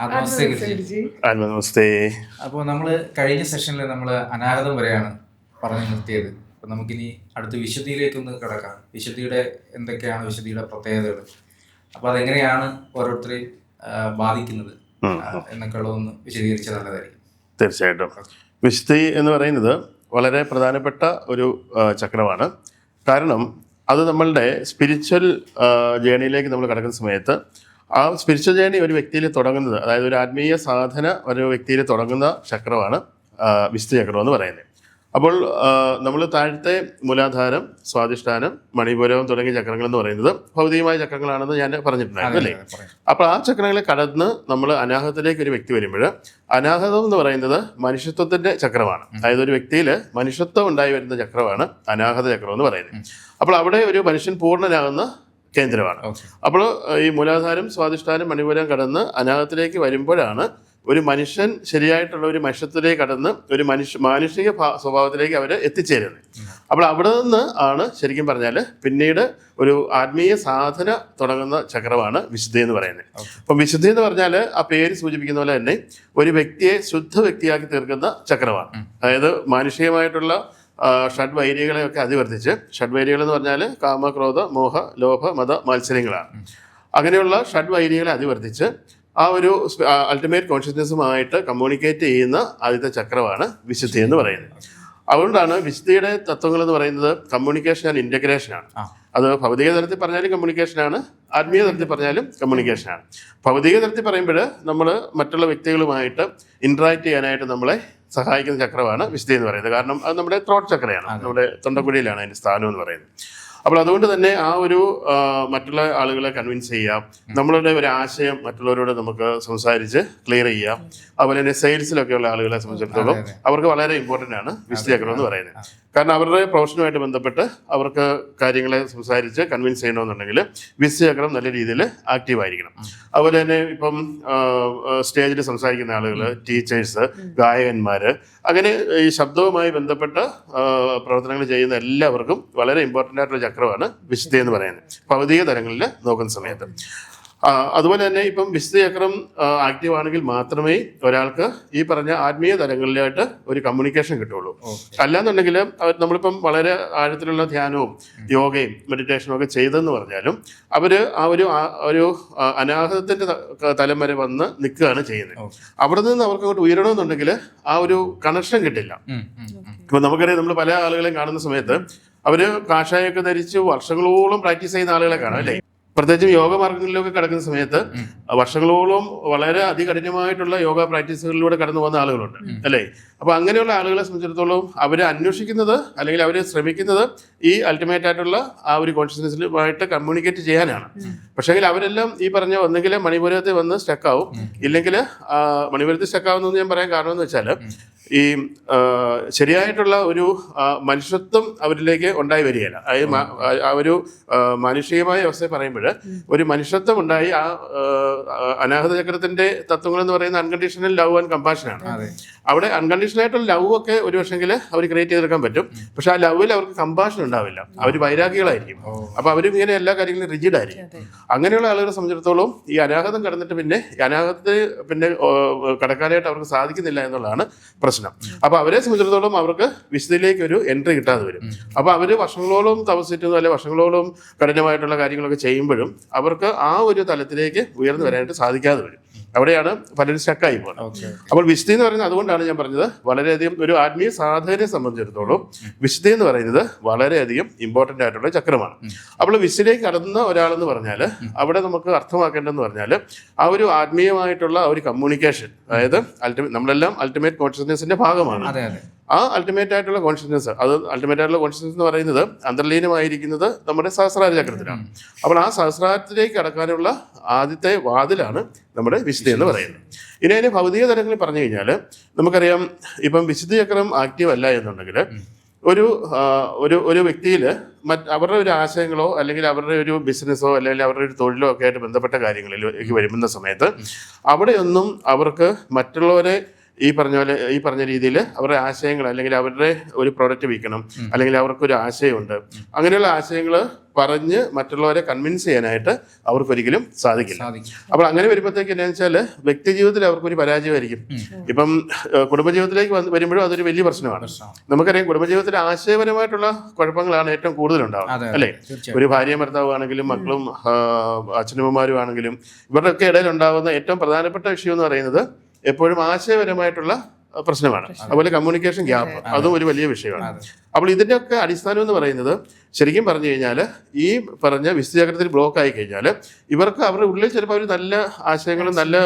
നമസ്തേ ഗുരുജി. നമസ്തേ. അപ്പോൾ നമ്മൾ കഴിഞ്ഞ സെഷനിൽ നമ്മൾ അനാഗതം വരെയാണ് പറഞ്ഞു നിർത്തിയത്. അപ്പോൾ നമുക്കിനി അടുത്ത വിശുദ്ധിയിലേക്കൊന്ന് കിടക്കാം. വിശുദ്ധിയുടെ എന്തൊക്കെയാണ് വിശുദ്ധിയുടെ പ്രത്യേകതകൾ, അപ്പോൾ അതെങ്ങനെയാണ് ഓരോരുത്തരെയും ബാധിക്കുന്നത് എന്നൊക്കെ ഉള്ളതൊന്ന് വിശദീകരിച്ചാൽ നല്ലതായിരിക്കും. തീർച്ചയായിട്ടും. വിശുദ്ധി എന്ന് പറയുന്നത് വളരെ പ്രധാനപ്പെട്ട ഒരു ചക്രമാണ്. കാരണം അത് നമ്മളുടെ സ്പിരിച്വൽ ജേണിയിലേക്ക് നമ്മൾ കിടക്കുന്ന സമയത്ത് ആ സ്പിരിച്വൽ ജേണി ഒരു വ്യക്തിയിൽ തുടങ്ങുന്നത്, അതായത് ഒരു ആത്മീയ സാധന ഒരു വ്യക്തിയിൽ തുടങ്ങുന്ന ചക്രമാണ് വിശുദ്ധി ചക്രം എന്ന് പറയുന്നത്. അപ്പോൾ നമ്മൾ താഴത്തെ മൂലാധാരം, സ്വാധിഷ്ഠാനം, മണിപൂരകം തുടങ്ങിയ ചക്രങ്ങൾ എന്ന് പറയുന്നത് ഭൗതികമായ ചക്രങ്ങളാണെന്ന് ഞാൻ പറഞ്ഞിട്ടുണ്ടായിരുന്നു അല്ലേ. അപ്പോൾ ആ ചക്രങ്ങളെ കടന്ന് നമ്മൾ അനാഹതത്തിലേക്ക് ഒരു വ്യക്തി വരുമ്പോൾ, അനാഹതം എന്ന് പറയുന്നത് മനുഷ്യത്വത്തിന്റെ ചക്രമാണ്. അതായത് ഒരു വ്യക്തിയിൽ മനുഷ്യത്വം ഉണ്ടായി വരുന്ന ചക്രമാണ് അനാഹത ചക്രം എന്ന് പറയുന്നത്. അപ്പോൾ അവിടെ ഒരു മനുഷ്യൻ പൂർണ്ണനാകുന്ന കേന്ദ്രമാണ്. അപ്പോൾ ഈ മൂലാധാരം, സ്വാധിഷ്ഠാനം, മണിപൂരം കടന്ന് അനാഹതത്തിലേക്ക് വരുമ്പോഴാണ് ഒരു മനുഷ്യൻ ശരിയായിട്ടുള്ള ഒരു മനുഷ്യത്തിലേക്ക് കടന്ന് ഒരു മാനുഷിക സ്വഭാവത്തിലേക്ക് അവർ എത്തിച്ചേരുന്നത്. അപ്പോൾ അവിടെ നിന്ന് ആണ് ശരിക്കും പറഞ്ഞാൽ പിന്നീട് ഒരു ആത്മീയ സാധന തുടങ്ങുന്ന ചക്രമാണ് വിശുദ്ധി എന്ന് പറയുന്നത്. അപ്പം വിശുദ്ധി എന്ന് പറഞ്ഞാൽ ആ പേര് സൂചിപ്പിക്കുന്ന പോലെ തന്നെ ഒരു വ്യക്തിയെ ശുദ്ധ വ്യക്തിയാക്കി തീർക്കുന്ന ചക്രമാണ്. അതായത് മാനുഷികമായിട്ടുള്ള ഷഡ്വൈരികളെയൊക്കെ അതിവർത്തിച്ച്, ഷഡ്വൈരികൾ എന്ന് പറഞ്ഞാൽ കാമ, ക്രോധ, മോഹ, ലോഭ, മത, മാത്സര്യങ്ങളാണ്. അങ്ങനെയുള്ള ഷഡ്വൈരികളെ അതിവർത്തിച്ച് ആ ഒരു അൾട്ടിമേറ്റ് കോൺഷ്യസ്നെസ്സുമായിട്ട് കമ്മ്യൂണിക്കേറ്റ് ചെയ്യുന്ന ആദ്യത്തെ ചക്രമാണ് വിശുദ്ധി എന്ന് പറയുന്നത്. അതുകൊണ്ടാണ് വിശുദ്ധിയുടെ തത്വങ്ങൾ എന്ന് പറയുന്നത് കമ്മ്യൂണിക്കേഷൻ ആൻഡ് ഇൻറ്റഗ്രേഷനാണ്. അത് ഭൗതിക തലത്തിൽ പറഞ്ഞാലും കമ്മ്യൂണിക്കേഷനാണ്, ആത്മീയ തലത്തിൽ പറഞ്ഞാലും കമ്മ്യൂണിക്കേഷനാണ്. ഭൗതിക തലത്തിൽ പറയുമ്പോൾ നമ്മൾ മറ്റുള്ള വ്യക്തികളുമായിട്ട് ഇൻട്രാക്ട് ചെയ്യാനായിട്ട് നമ്മളെ സഹായിക്കുന്ന ചക്രമാണ് വിശുദ്ധി എന്ന് പറയുന്നത്. കാരണം അത് നമ്മുടെ ത്രോട്ട് ചക്രയാണ്, നമ്മുടെ തൊണ്ടക്കുഴിയിലാണ് അതിൻ്റെ സ്ഥാനം എന്ന് പറയുന്നത്. അപ്പോൾ അതുകൊണ്ട് തന്നെ ആ ഒരു മറ്റുള്ള ആളുകളെ കൺവിൻസ് ചെയ്യാം, നമ്മളുടെ ഒരു ആശയം മറ്റുള്ളവരോട് നമുക്ക് സംസാരിച്ച് ക്ലിയർ ചെയ്യാം. അതുപോലെ തന്നെ സെയിൽസിലൊക്കെയുള്ള ആളുകളെ സംബന്ധിച്ചിടത്തോളം അവർക്ക് വളരെ ഇമ്പോർട്ടൻ്റ് ആണ് വിശുദ്ധി ചക്രം എന്ന് പറയുന്നത്. കാരണം അവരുടെ പ്രൊഫഷനുമായിട്ട് ബന്ധപ്പെട്ട് അവർക്ക് കാര്യങ്ങളെ സംസാരിച്ച് കൺവിൻസ് ചെയ്യണമെന്നുണ്ടെങ്കിൽ വിശുദ്ധി ചക്രം നല്ല രീതിയിൽ ആക്റ്റീവ് ആയിരിക്കണം. അതുപോലെ തന്നെ ഇപ്പം സ്റ്റേജിൽ സംസാരിക്കുന്ന ആളുകൾ, ടീച്ചേഴ്സ്, ഗായകന്മാർ, അങ്ങനെ ഈ ശബ്ദവുമായി ബന്ധപ്പെട്ട പ്രവർത്തനങ്ങൾ ചെയ്യുന്ന എല്ലാവർക്കും വളരെ ഇമ്പോർട്ടൻ്റ് ആയിട്ടുള്ള ചക്രമാണ് വിശുദ്ധി എന്ന് പറയുന്നത് ഭൗതിക തലങ്ങളിൽ നോക്കുന്ന സമയത്ത്. അതുപോലെ തന്നെ ഇപ്പം വിശുദ്ധി ചക്രം ആക്റ്റീവ് ആണെങ്കിൽ മാത്രമേ ഒരാൾക്ക് ഈ പറഞ്ഞ ആത്മീയ തലങ്ങളിലായിട്ട് ഒരു കമ്മ്യൂണിക്കേഷൻ കിട്ടുള്ളൂ. അല്ലാന്നുണ്ടെങ്കിൽ നമ്മളിപ്പം വളരെ ആഴത്തിലുള്ള ധ്യാനവും യോഗയും മെഡിറ്റേഷനും ഒക്കെ ചെയ്തെന്ന് പറഞ്ഞാലും അവർ ആ ഒരു അനാഹതത്തിന്റെ തലം വരെ വന്ന് നിൽക്കുകയാണ് ചെയ്യുന്നത്. അവിടെ നിന്ന് അവർക്ക് അങ്ങോട്ട് ഉയരണമെന്നുണ്ടെങ്കിൽ ആ ഒരു കണക്ഷൻ കിട്ടില്ല. ഇപ്പം നമുക്കറിയാം, നമ്മൾ പല ആളുകളെയും കാണുന്ന സമയത്ത് അവർ കാഷായൊക്കെ ധരിച്ച് വർഷങ്ങളോളം പ്രാക്ടീസ് ചെയ്യുന്ന ആളുകളെ കാണാം അല്ലേ. പ്രത്യേകിച്ചും യോഗ മാർഗങ്ങളിലൊക്കെ കിടക്കുന്ന സമയത്ത് വർഷങ്ങളോളം വളരെ അതികഠിനമായിട്ടുള്ള യോഗ പ്രാക്ടീസുകളിലൂടെ കടന്നു പോകുന്ന ആളുകളുണ്ട് അല്ലേ. അപ്പോൾ അങ്ങനെയുള്ള ആളുകളെ സംബന്ധിച്ചിടത്തോളം അവർ അന്വേഷിക്കുന്നത് അല്ലെങ്കിൽ അവർ ശ്രമിക്കുന്നത് ഈ അൾട്ടിമേറ്റ് ആയിട്ടുള്ള ആ ഒരു കോൺഷ്യസ്നെസ്സുമായിട്ട് കമ്മ്യൂണിക്കേറ്റ് ചെയ്യാനാണ്. പക്ഷേ അവരെല്ലാം ഈ പറഞ്ഞ ഒന്നെങ്കിൽ മണിപൂരത്തിൽ വന്ന് സ്റ്റക്കാവും, ഇല്ലെങ്കിൽ മണിപൂരത്തിൽ സ്റ്റക്കാവുന്നതെന്ന് ഞാൻ പറയാൻ കാരണം എന്ന് വെച്ചാൽ ഈ ശരിയായിട്ടുള്ള ഒരു മനുഷ്യത്വം അവരിലേക്ക് ഉണ്ടായി വരികയില്ല. അതായത് ആ ഒരു മാനുഷികമായ അവസ്ഥയെ പറയുമ്പോൾ ഒരു മനുഷ്യത്വം ഉണ്ടായി ആ അനാഹത ചക്രത്തിന്റെ തത്വങ്ങൾ എന്ന് പറയുന്ന അൺകണ്ടീഷണൽ ലവ് ആൻഡ് കമ്പാഷനാണ്. അവിടെ അൺകണ്ടീഷണൽ ആയിട്ടുള്ള ലവ് ഒക്കെ ഒരു പക്ഷെങ്കിൽ അവർ ക്രിയേറ്റ് ചെയ്തെടുക്കാൻ പറ്റും. പക്ഷെ ആ ലവിൽ അവർക്ക് കമ്പാഷൻ ഉണ്ടാവില്ല, അവർ വൈരാഗികളായിരിക്കും. അപ്പൊ അവരും ഇങ്ങനെ എല്ലാ കാര്യങ്ങളും റിജിഡ് ആയിരിക്കും. അങ്ങനെയുള്ള ആളുകളെ സംബന്ധിച്ചിടത്തോളം ഈ അനാഹതം കടന്നിട്ട് പിന്നെ അനാഹതത്തിൽ പിന്നെ കടക്കാനായിട്ട് അവർക്ക് സാധിക്കുന്നില്ല എന്നുള്ളതാണ് പ്രശ്നം. അപ്പൊ അവരെ സംബന്ധിച്ചിടത്തോളം അവർക്ക് വിശുദ്ധിയിലേക്ക് ഒരു എൻട്രി കിട്ടാതെ വരും. അപ്പൊ അവര് വർഷങ്ങളോളം തപസ്സിറ്റുന്നു, അല്ലെ വർഷങ്ങളോളം കഠിനമായിട്ടുള്ള കാര്യങ്ങളൊക്കെ ചെയ്യുമ്പോഴും അവർക്ക് ആ ഒരു തലത്തിലേക്ക് ഉയർന്നു വരാനായിട്ട് സാധിക്കാതെ വരും. അവിടെയാണ് പലരും സ്റ്റക്കായി പോകുന്നത്. അപ്പോൾ വിശുദ്ധി എന്ന് പറയുന്നത്, അതുകൊണ്ടാണ് ഞാൻ പറഞ്ഞത്, വളരെയധികം ഒരു ആത്മീയ സാധനയെ സംബന്ധിച്ചിടത്തോളം വിശുദ്ധി എന്ന് പറയുന്നത് വളരെയധികം ഇമ്പോർട്ടൻ്റ് ആയിട്ടുള്ള ചക്രമാണ്. അപ്പോൾ വിശുദ്ധിയിലേക്ക് കടന്ന ഒരാളെന്ന് പറഞ്ഞാൽ അവിടെ നമുക്ക് അർത്ഥമാക്കേണ്ടതെന്ന് പറഞ്ഞാൽ ആ ഒരു ആത്മീയമായിട്ടുള്ള ഒരു കമ്മ്യൂണിക്കേഷൻ, അതായത് നമ്മളെല്ലാം അൾട്ടിമേറ്റ് കോൺഷ്യസ്നെസ്സിന്റെ ഭാഗമാണ്. ആ അൾട്ടിമേറ്റ് ആയിട്ടുള്ള കോൺഷ്യസ്നെസ്, അത് അൾട്ടിമേറ്റ് ആയിട്ടുള്ള കോൺഷ്യസ്നെസ് എന്ന് പറയുന്നത് അന്തർലീനമായിരിക്കുന്നത് നമ്മുടെ സഹസ്രാര ചക്രത്തിലാണ്. അപ്പോൾ ആ സഹസ്രാരത്തിലേക്ക് കടക്കാനുള്ള ആദ്യത്തെ വാതിലാണ് നമ്മുടെ വിശുദ്ധി എന്ന് പറയുന്നത്. ഇനി അതിന് ഭൗതിക തലങ്ങളിൽ പറഞ്ഞു കഴിഞ്ഞാൽ നമുക്കറിയാം, ഇപ്പം വിശുദ്ധി ചക്രം ആക്റ്റീവ് അല്ല എന്നുണ്ടെങ്കിൽ ഒരു വ്യക്തിയിൽ അവരുടെ ഒരു ആശയങ്ങളോ അല്ലെങ്കിൽ അവരുടെ ഒരു ബിസിനസ്സോ അല്ലെങ്കിൽ അവരുടെ ഒരു തൊഴിലോ ഒക്കെ ആയിട്ട് ബന്ധപ്പെട്ട കാര്യങ്ങളിലേക്ക് വരുന്ന സമയത്ത് അവിടെയൊന്നും അവർക്ക് മറ്റുള്ളവരെ ഈ പറഞ്ഞ രീതിയിൽ അവരുടെ ആശയങ്ങൾ അല്ലെങ്കിൽ അവരുടെ ഒരു പ്രോഡക്റ്റ് വിൽക്കണം, അല്ലെങ്കിൽ അവർക്കൊരു ആശയമുണ്ട്, അങ്ങനെയുള്ള ആശയങ്ങൾ പറഞ്ഞ് മറ്റുള്ളവരെ കൺവിൻസ് ചെയ്യാനായിട്ട് അവർക്കൊരിക്കലും സാധിക്കില്ല. അപ്പോൾ അങ്ങനെ വരുമ്പോഴത്തേക്ക് എന്താണെന്ന് വെച്ചാൽ വ്യക്തി ജീവിതത്തിൽ അവർക്കൊരു പരാജയമായിരിക്കും. ഇപ്പം കുടുംബജീവിതത്തിലേക്ക് വരുമ്പോഴും അതൊരു വലിയ പ്രശ്നമാണ്. നമുക്കറിയാം, കുടുംബജീവിതത്തിൽ ആശയപരമായിട്ടുള്ള കുഴപ്പങ്ങളാണ് ഏറ്റവും കൂടുതൽ ഉണ്ടാവുക, അല്ലേ? ഒരു ഭാര്യ ഭർത്താവ് ആണെങ്കിലും മക്കളും അച്ഛനമ്മമാരും ആണെങ്കിലും ഇവരുടെയൊക്കെ ഇടയിൽ ഉണ്ടാകുന്ന ഏറ്റവും പ്രധാനപ്പെട്ട വിഷയം എന്ന് പറയുന്നത് എപ്പോഴും ആശയപരമായിട്ടുള്ള പ്രശ്നമാണ്. അതുപോലെ കമ്മ്യൂണിക്കേഷൻ ഗ്യാപ്പ്, അതും ഒരു വലിയ വിഷയമാണ്. അപ്പോൾ ഇതിൻ്റെയൊക്കെ അടിസ്ഥാനം എന്ന് പറയുന്നത് ശരിക്കും പറഞ്ഞു കഴിഞ്ഞാൽ ഈ പറഞ്ഞ വിശുദ്ധചക്രത്തിൽ ബ്ലോക്ക് ആയി കഴിഞ്ഞാൽ ഇവർക്ക് അവരുടെ ഉള്ളിൽ ചിലപ്പോൾ അവർ നല്ല ആശയങ്ങളും നല്ല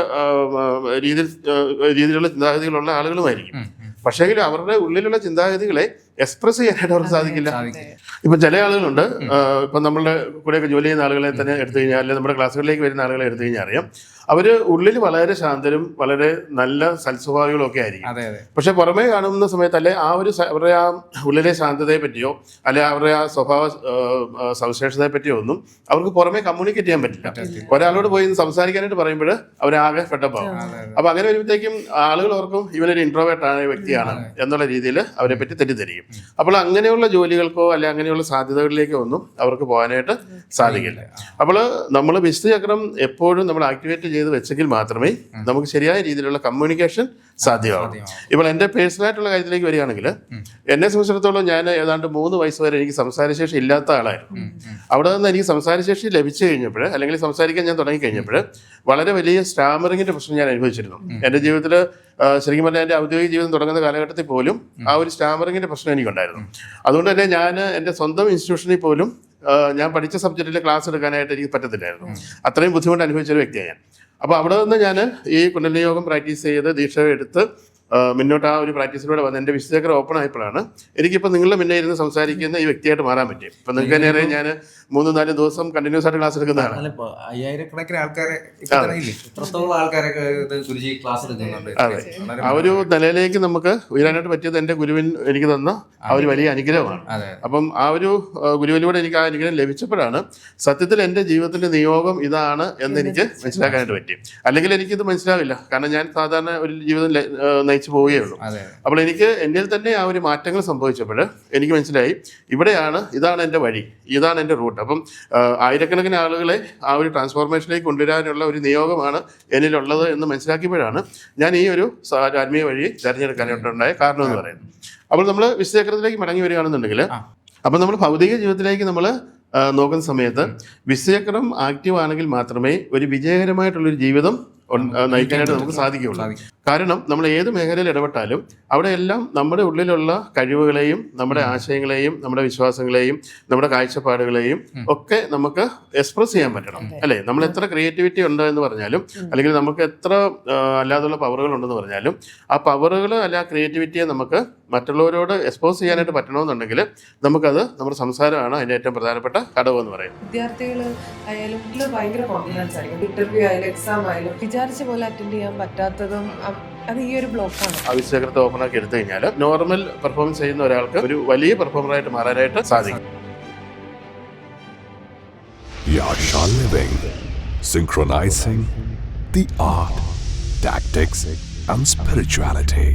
രീതിയിലുള്ള ചിന്താഗതികളുള്ള ആളുകളുമായിരിക്കും. പക്ഷേങ്കിൽ അവരുടെ ഉള്ളിലുള്ള ചിന്താഗതികളെ എക്സ്പ്രസ് ചെയ്യാനായിട്ട് അവർക്ക് സാധിക്കില്ല. ഇപ്പം ചില ആളുകളുണ്ട്, ഇപ്പം നമ്മളുടെ കൂടെയൊക്കെ ജോലി ചെയ്യുന്ന ആളുകളെ തന്നെ എടുത്തു കഴിഞ്ഞാൽ, അല്ലെങ്കിൽ നമ്മുടെ ക്ലാസ്സുകളിലേക്ക് വരുന്ന ആളുകളെ എടുത്തു കഴിഞ്ഞാൽ അറിയാം, അവർ ഉള്ളിൽ വളരെ ശാന്തരും വളരെ നല്ല സൽസ്വഭാവികളും ഒക്കെ ആയിരിക്കും. പക്ഷെ പുറമേ കാണുന്ന സമയത്ത് അല്ലെ അവരുടെ ആ ഉള്ളിലെ ശാന്തതയെ പറ്റിയോ അല്ലെ അവരുടെ ആ സ്വഭാവ സവിശേഷതയെ പറ്റിയോ ഒന്നും അവർക്ക് പുറമേ കമ്മ്യൂണിക്കേറ്റ് ചെയ്യാൻ പറ്റില്ല. ഒരാളോട് പോയി സംസാരിക്കാനായിട്ട് പറയുമ്പോൾ അവരാകെ ഫെഡപ്പാവും. അപ്പൊ അങ്ങനെ വരുമ്പോഴത്തേക്കും ആളുകൾ ഓർക്കും ഇവനൊരു ഇൻട്രോവേർട്ട് ആണ്, വ്യക്തിയാണ് എന്നുള്ള രീതിയിൽ അവരെ പറ്റി തെറ്റിദ്ധരിക്കും. അപ്പോൾ അങ്ങനെയുള്ള ജോലികൾക്കോ അല്ലെ അങ്ങനെയുള്ള സാധ്യതകളിലേക്കോ ഒന്നും അവർക്ക് പോകാനായിട്ട് സാധിക്കില്ല. അപ്പോൾ നമ്മൾ വിശുദ്ധചക്രം എപ്പോഴും നമ്മൾ ആക്ടിവേറ്റ് ചെയ്ത് വെച്ചെങ്കിൽ മാത്രമേ നമുക്ക് ശരിയായ രീതിയിലുള്ള കമ്മ്യൂണിക്കേഷൻ സാധ്യമാകും. ഇപ്പോൾ എൻ്റെ പേഴ്സണലായിട്ടുള്ള കാര്യത്തിലേക്ക് വരികയാണെങ്കിൽ, എന്നെ സംബന്ധിച്ചിടത്തോളം ഞാൻ ഏതാണ്ട് 3 വയസ്സ് വരെ എനിക്ക് സംസാരശേഷി ഇല്ലാത്ത ആളായിരുന്നു. അവിടെ നിന്ന് എനിക്ക് സംസാരശേഷി ലഭിച്ചു കഴിഞ്ഞപ്പോൾ, അല്ലെങ്കിൽ സംസാരിക്കാൻ ഞാൻ തുടങ്ങി കഴിഞ്ഞപ്പോൾ വളരെ വലിയ സ്റ്റാമറിങ്ങിന്റെ പ്രശ്നം ഞാൻ അനുഭവിച്ചിരുന്നു. എൻ്റെ ജീവിതത്തിൽ ശരിക്കും പറഞ്ഞാൽ എൻ്റെ ഔദ്യോഗിക ജീവിതം തുടങ്ങുന്ന കാലഘട്ടത്തിൽ പോലും ആ ഒരു സ്റ്റാമറിങ്ങിന്റെ പ്രശ്നം എനിക്കുണ്ടായിരുന്നു. അതുകൊണ്ട് തന്നെ ഞാൻ എൻ്റെ സ്വന്തം ഇൻസ്റ്റിറ്റ്യൂഷനിൽ പോലും ഞാൻ പഠിച്ച സബ്ജക്റ്റിൽ ക്ലാസ് എടുക്കാനായിട്ട് എനിക്ക് പറ്റത്തില്ലായിരുന്നു. അത്രയും ബുദ്ധിമുട്ട് അനുഭവിച്ചൊരു വ്യക്തിയാണ് ഞാൻ. അപ്പോൾ അവിടെ നിന്ന് ഞാൻ ഈ കുണ്ടലിനി യോഗം പ്രാക്ടീസ് ചെയ്ത് ദീക്ഷ എടുത്ത് മുന്നോട്ട് ആ ഒരു പ്രാക്ടീസിലൂടെ വന്ന് എൻ്റെ വിശുദ്ധചക്രം ഓപ്പൺ ആയപ്പോഴാണ് എനിക്കിപ്പോൾ നിങ്ങളുടെ മുന്നേ ഇരുന്ന് സംസാരിക്കുന്ന ഈ വ്യക്തിയായിട്ട് മാറാൻ പറ്റി. ഇപ്പം നിങ്ങൾക്ക് തന്നെ അറിയാം, ഞാൻ 3-4 ദിവസം കണ്ടിന്യൂസ് ആയിട്ട് ക്ലാസ് എടുക്കുന്നതാണ്. 5000 ആൾക്കാരെ ആൾക്കാരൊക്കെ ക്ലാസ് എടുക്കുന്നുണ്ട്. അതെ, ആ ഒരു നിലയിലേക്ക് നമുക്ക് ഉയരാനായിട്ട് പറ്റിയത് എൻ്റെ ഗുരുവിൻ എനിക്ക് തന്ന ആ ഒരു വലിയ അനുഗ്രഹമാണ്. അപ്പം ആ ഒരു ഗുരുവിലൂടെ എനിക്ക് ആ അനുഗ്രഹം ലഭിച്ചപ്പോഴാണ് സത്യത്തിൽ എൻ്റെ ജീവിതത്തിൻ്റെ നിയോഗം ഇതാണ് എന്ന് എനിക്ക് മനസ്സിലാക്കാനായിട്ട് പറ്റി. അല്ലെങ്കിൽ എനിക്കിത് മനസ്സിലാവില്ല, കാരണം ഞാൻ സാധാരണ ഒരു ജീവിതം നയിച്ചു പോവുകയുള്ളൂ. അപ്പോൾ എനിക്ക് എന്നിൽ തന്നെ ആ ഒരു മാറ്റങ്ങൾ സംഭവിച്ചപ്പോൾ എനിക്ക് മനസ്സിലായി, ഇതാണ് എൻ്റെ വഴി, ഇതാണ് എൻ്റെ റൂട്ട്. അപ്പം ആയിരക്കണക്കിന് ആളുകളെ ആ ഒരു ട്രാൻസ്ഫോർമേഷനിലേക്ക് കൊണ്ടുവരാനുള്ള ഒരു നിയോഗമാണ് എന്നിലുള്ളത് എന്ന് മനസ്സിലാക്കിയപ്പോഴാണ് ഞാൻ ഈ ഒരു ആത്മീയ വഴി തിരഞ്ഞെടുക്കാനായിട്ടുണ്ടായ കാരണം എന്ന് പറയുന്നത്. അപ്പോൾ നമ്മൾ വിശുദ്ധചക്രത്തിലേക്ക് മടങ്ങി വരികയാണെന്നുണ്ടെങ്കിൽ, അപ്പം നമ്മൾ ഭൗതിക ജീവിതത്തിലേക്ക് നമ്മൾ നോക്കുന്ന സമയത്ത് വിശുദ്ധചക്രം ആക്റ്റീവ് ആണെങ്കിൽ മാത്രമേ ഒരു വിജയകരമായിട്ടുള്ളൊരു ജീവിതം നയിക്കാനായിട്ട് നമുക്ക് സാധിക്കുകയുള്ളൂ. കാരണം നമ്മൾ ഏത് മേഖലയിൽ ഇടപെട്ടാലും അവിടെയെല്ലാം നമ്മുടെ ഉള്ളിലുള്ള കഴിവുകളെയും നമ്മുടെ ആശയങ്ങളെയും നമ്മുടെ വിശ്വാസങ്ങളെയും നമ്മുടെ കാഴ്ചപ്പാടുകളെയും ഒക്കെ നമുക്ക് എക്സ്പ്രസ് ചെയ്യാൻ പറ്റണം, അല്ലേ? നമ്മൾ എത്ര ക്രിയേറ്റിവിറ്റി ഉണ്ട് എന്ന് പറഞ്ഞാലും, അല്ലെങ്കിൽ നമുക്ക് എത്ര അല്ലാതുള്ള പവറുകൾ ഉണ്ടെന്ന് പറഞ്ഞാലും, ആ പവറുകൾ അല്ല ആ ക്രിയേറ്റിവിറ്റിയെ നമുക്ക് മറ്റുള്ളവരോട് എക്സ്പോസ് ചെയ്യാനായിട്ട് പറ്റണമെന്നുണ്ടെങ്കിൽ നമുക്കത് നമ്മുടെ സംസാരമാണ് അതിൻ്റെ ഏറ്റവും പ്രധാനപ്പെട്ട ഘടകം എന്ന് പറയുന്നത്. വിദ്യാർത്ഥികൾ ആയാലും ഭയങ്കര കോൺഫിഡൻസ് ആയിരിക്കും, ഇന്റർവ്യൂ ആയാലും എക്സാം ആയാലും വിചാരിച്ച പോലെ അറ്റൻഡ് ചെയ്യാൻ പറ്റാത്തതും അത് ഈ ഒരു ബ്ലോക്കാണ്. ആ വിശുദ്ധചക്രത്തെ ഓപ്പൺ ആക്കി എടുത്തു കഴിഞ്ഞാൽ നോർമൽ പെർഫോമൻസ് ചെയ്യുന്ന ഒരാൾക്ക് ഒരു വലിയ പെർഫോമറായിട്ട് മാറാനായിട്ട് സാധിക്കും. Yasha Living, synchronizing the art, tactics and spirituality.